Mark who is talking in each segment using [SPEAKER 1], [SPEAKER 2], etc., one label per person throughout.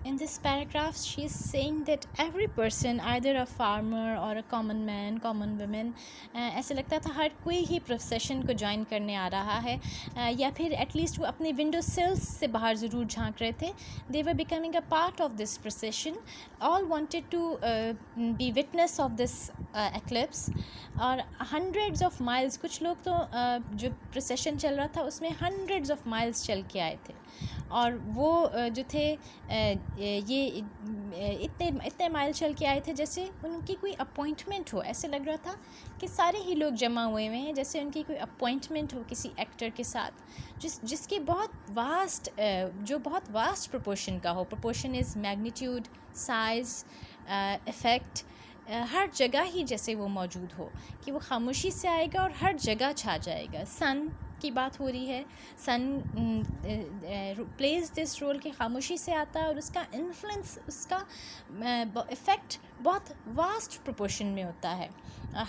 [SPEAKER 1] In this paragraph, she is saying that every person, either a farmer or a common man, common women, ऐसे लगता था हर कोई ही profession को join करने आ रहा है, या फिर एटलीस्ट वो अपने विंडो सिल्स से बाहर ज़रूर झांक रहे थे. They were becoming a part of this procession. All wanted to be witness of this eclipse. और hundreds of miles, कुछ लोग तो जो प्रोसेशन चल रहा था उसमें hundreds of miles चल के आए थे. और वो जो थे ये इतने माइल चल के आए थे जैसे उनकी कोई अपॉइंटमेंट हो. ऐसे लग रहा था कि सारे ही लोग जमा हुए हैं जैसे उनकी कोई अपॉइंटमेंट हो किसी एक्टर के साथ, जिसकी जो बहुत वास्ट प्रोपोर्शन का हो. Proportion is magnitude, size, effect, हर जगह ही जैसे वो मौजूद हो कि वो खामोशी से आएगा और हर जगह छा जाएगा. सन की बात हो रही है. सन प्लेज दिस रोल कि खामोशी से आता है और उसका इन्फ्लुएंस, उसका इफ़ेक्ट बहुत वास्ट प्रोपोर्शन में होता है.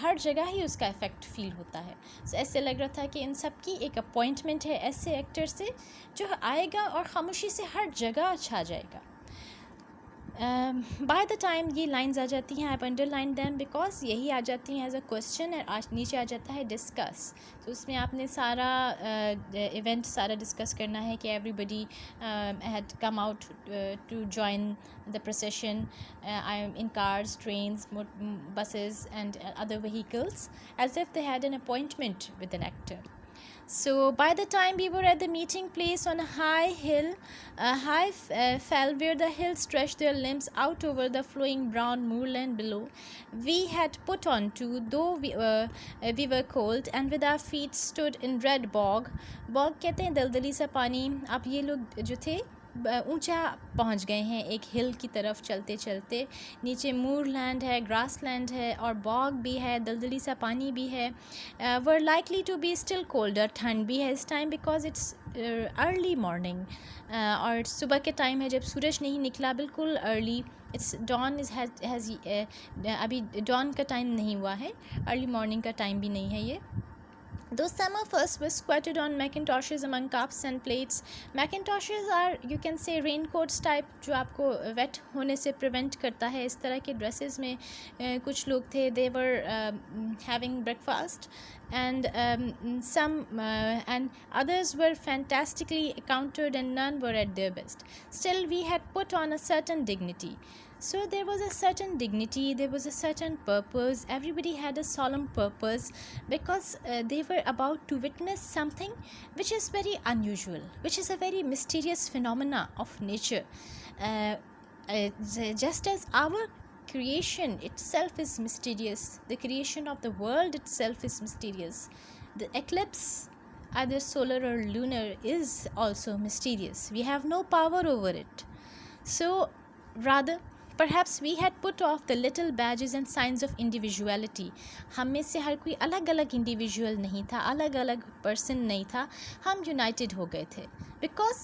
[SPEAKER 1] हर जगह ही उसका इफ़ेक्ट फील होता है. so, ऐसे लग रहा था कि इन सब की एक अपॉइंटमेंट है ऐसे एक्टर से जो आएगा और ख़ामोशी से हर जगह छा जाएगा. बाय द टाइम ये लाइंस आ जाती हैं, आई अंडरलाइन दैम बिकॉज यही आ जाती हैं एज अ क्वेश्चन और नीचे आ जाता है डिस्कस. तो उसमें आपने सारा इवेंट सारा डिस्कस करना है कि everybody had come out to join the procession in cars, trains, buses and other vehicles as if they had an appointment with an actor. So by the time we were at the meeting place on a high hill, a high fell where the hills stretched their limbs out over the flowing brown moorland below, we had put on too, though we were cold, and with our feet stood in red bog. Bog कहते हैं दलदली सा पानी. अब ये लोग जो थे ऊंचा पहुंच गए हैं एक हिल की तरफ चलते चलते. नीचे मूर लैंड है, ग्रास लैंड है और बॉग भी है, दलदली सा पानी भी है. Were likely to be still colder, ठंड भी है इस time because it's early morning. और सुबह के टाइम है जब सूरज नहीं निकला, बिल्कुल अर्ली. इट्स डॉन हैज़ अभी डॉन का टाइम नहीं हुआ है, अर्ली मॉर्निंग का टाइम भी नहीं है ये. Though some of us were squatted on macintoshes among cups and plates. Macintoshes are, you can say, raincoats type जो आपको wet होने से prevent करता है. इस तरह के dresses में कुछ लोग थे. They were having breakfast and and others were fantastically countered and none were at their best. Still we had put on a certain dignity. So there was a certain dignity, there was a certain purpose. Everybody had a solemn purpose because they were about to witness something which is very unusual, which is a very mysterious phenomena of nature. Just as our creation itself is mysterious, the creation of the world itself is mysterious. The eclipse, either solar or lunar, is also mysterious. We have no power over it. So rather, perhaps we had put off the little badges and signs of individuality. हम में से हर कोई अलग अलग individual नहीं था, अलग अलग पर्सन नहीं था. हम यूनाइटेड हो गए थे because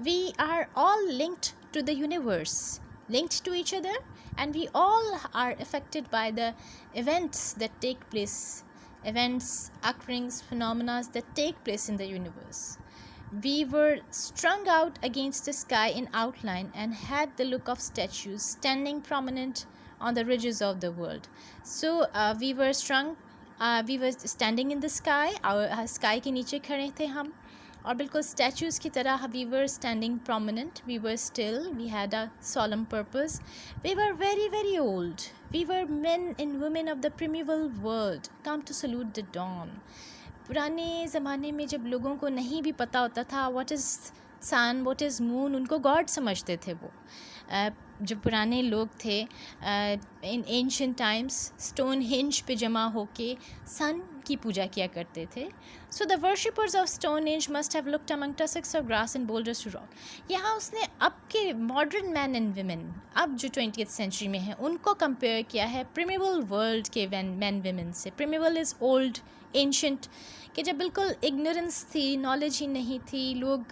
[SPEAKER 1] we are all linked to the universe, linked to each other, and we all are affected by the events that take place, events, occurrings, phenomena that take place in the universe. We were strung out against the sky in outline and had the look of statues standing prominent on the ridges of the world. So we were standing in the sky. Our sky के नीचे खड़े थे हम और बिल्कुल statues की तरह. We were standing prominent. We were still. We had a solemn purpose. We were very, very old. We were men and women of the primeval world, come to salute the dawn. पुराने ज़माने में जब लोगों को नहीं भी पता होता था what is sun, what is moon, उनको गॉड समझते थे वो. जो पुराने लोग थे in ancient times Stonehenge पे जमा होके सन की पूजा किया करते थे. So the worshippers of Stonehenge must have looked among tussocks of grass and boulders to rock. यहाँ उसने अब के मॉडर्न मैन एंड विमेन, अब जो 20th सेंचुरी में हैं, उनको कंपेयर किया है प्रिमेवल वर्ल्ड के मैन विमेन से. प्रिमेवल इज़ ओल्ड, एंशिएंट, कि जब बिल्कुल इग्नोरेंस थी, नॉलेज ही नहीं थी, लोग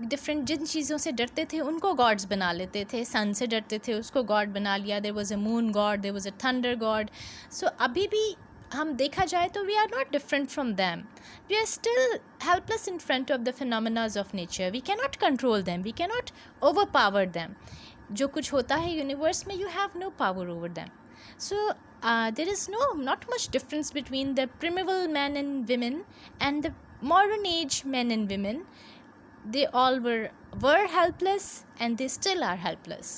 [SPEAKER 1] डिफरेंट जिन चीज़ों से डरते थे उनको गॉड्स बना लेते थे. सन से डरते थे, उसको गॉड बना लिया. There was a moon god, there was a thunder god. So अभी भी हम देखा जाए तो we are not different from them. We are still helpless in front of the phenomena of nature. We cannot control them, we cannot overpower them. जो कुछ होता है यूनिवर्स में, you have no power over them. So there is not much difference between the primeval men and women and the modern age men and women. They all were helpless and they still are helpless.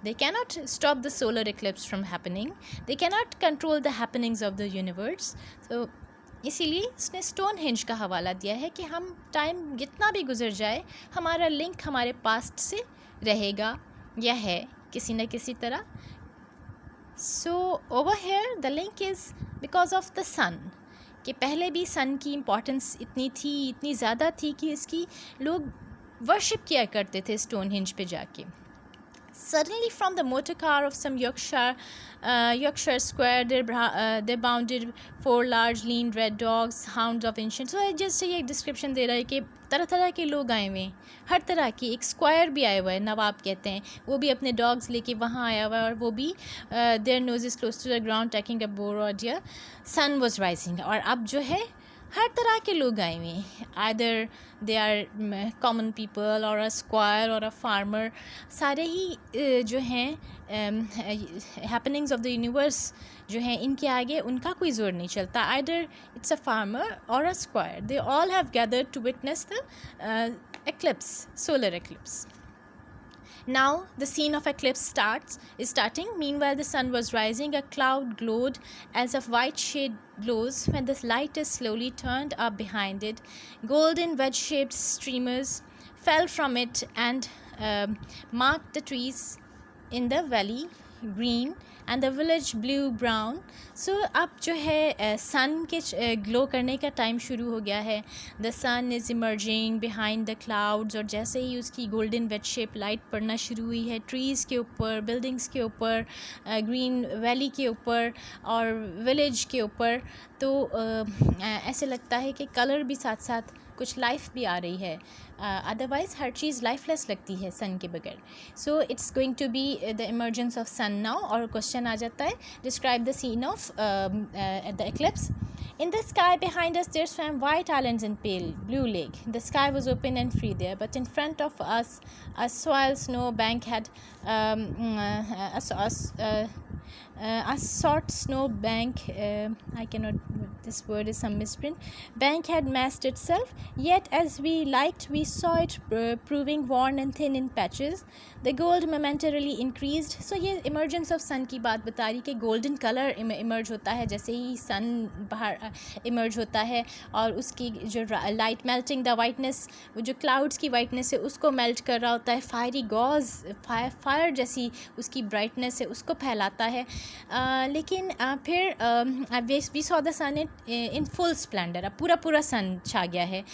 [SPEAKER 1] They cannot stop the solar eclipse from happening. They cannot control the happenings of the universe. So इसीलिए उसने stone hinge का हवाला दिया है कि हम time जितना भी गुजर जाए, हमारा लिंक हमारे पास्ट से रहेगा या है किसी न किसी तरह. So over here the link is because of the sun. कि पहले भी सन की इम्पोर्टेंस इतनी थी, इतनी ज़्यादा थी कि इसकी लोग वर्शिप किया करते थे स्टोन हिंज पे जाके. Suddenly, from the motor car of some Yorkshire square, there bounded four large, lean red dogs, hounds of ancient. So I just ये एक डिस्क्रिप्शन दे रहा है कि तरह तरह के लोग आए हुए हैं, हर तरह की. एक स्क्वायर भी आया हुआ है, नवाब कहते हैं, वो भी अपने डॉग्स लेके वहाँ आया हुआ है, और वो भी their nose is close to the ground taking a boar और डियर. Sun was rising. और अब जो है हर तरह के लोग आए हुए हैं. Either they are common people और अ स्क्वायर और अ फार्मर. सारे ही जो हैं हैपनिंग्स ऑफ द यूनिवर्स जो हैं, इनके आगे उनका कोई ज़ोर नहीं चलता. आइदर इट्स अ फार्मर और a squire, they all have gathered to witness the eclipse, solar eclipse. Now the scene of eclipse is starting. Meanwhile, the sun was rising. A cloud glowed as if white shade glows when the light is slowly turned up behind it. Golden wedge-shaped streamers fell from it and marked the trees in the valley green and the village blue brown. So अब जो है sun के glow करने का time शुरू हो गया है. The sun is emerging behind the clouds. और जैसे ही उसकी गोल्डन वेज शेप लाइट पड़ना शुरू हुई है ट्रीज़ के ऊपर, बिल्डिंग्स के ऊपर, ग्रीन वैली के ऊपर और विलेज के ऊपर, तो ऐसे लगता है कि कलर भी साथ साथ कुछ लाइफ भी आ रही है. अदरवाइज़ हर चीज़ लाइफलेस लगती है सन के बगैर. So it's going to be the emergence of sun now. और क्वेश्चन आ जाता है, describe the scene of the eclipse. In the sky behind us there swam white islands and pale blue lake. The sky was open and free there, but in front of us a soil snow bank had a short snow bank, I cannot, this word is some misprint, bank had massed itself, yet as we liked we saw it proving worn and thin in patches. The gold momentarily increased. So ये emergence of sun की बात बता रही कि golden color emerge होता है जैसे ही sun बाहर emerge होता है, और उसकी जो light melting the whiteness, वो जो clouds की whiteness है उसको melt कर रहा होता है. fiery gauze, fire जैसी उसकी brightness है उसको फैलाता है. लेकिन फिर we saw the sun in full splendor. अब पूरा sun छा गया है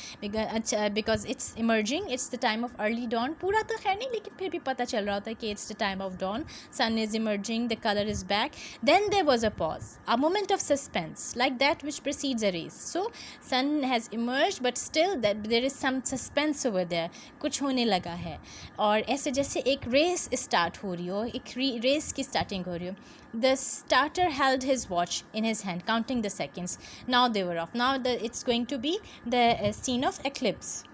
[SPEAKER 1] because it's emerging, it's the time of early dawn. पूरा तो खैर नहीं, लेकिन फिर भी पता चल रहा होता है कि it's the time of dawn, sun is emerging, the color is back. Then there was a pause, a moment of suspense like that which precedes a race. So sun has emerged but still that there is some suspense over there. कुछ होने लगा है, और ऐसे जैसे एक race start हो रही हो, एक रेस की स्टार्टिंग हो रही हो. The starter held his watch in his hand, counting the seconds. Now they were off. Now it's going to be the scene of eclipse.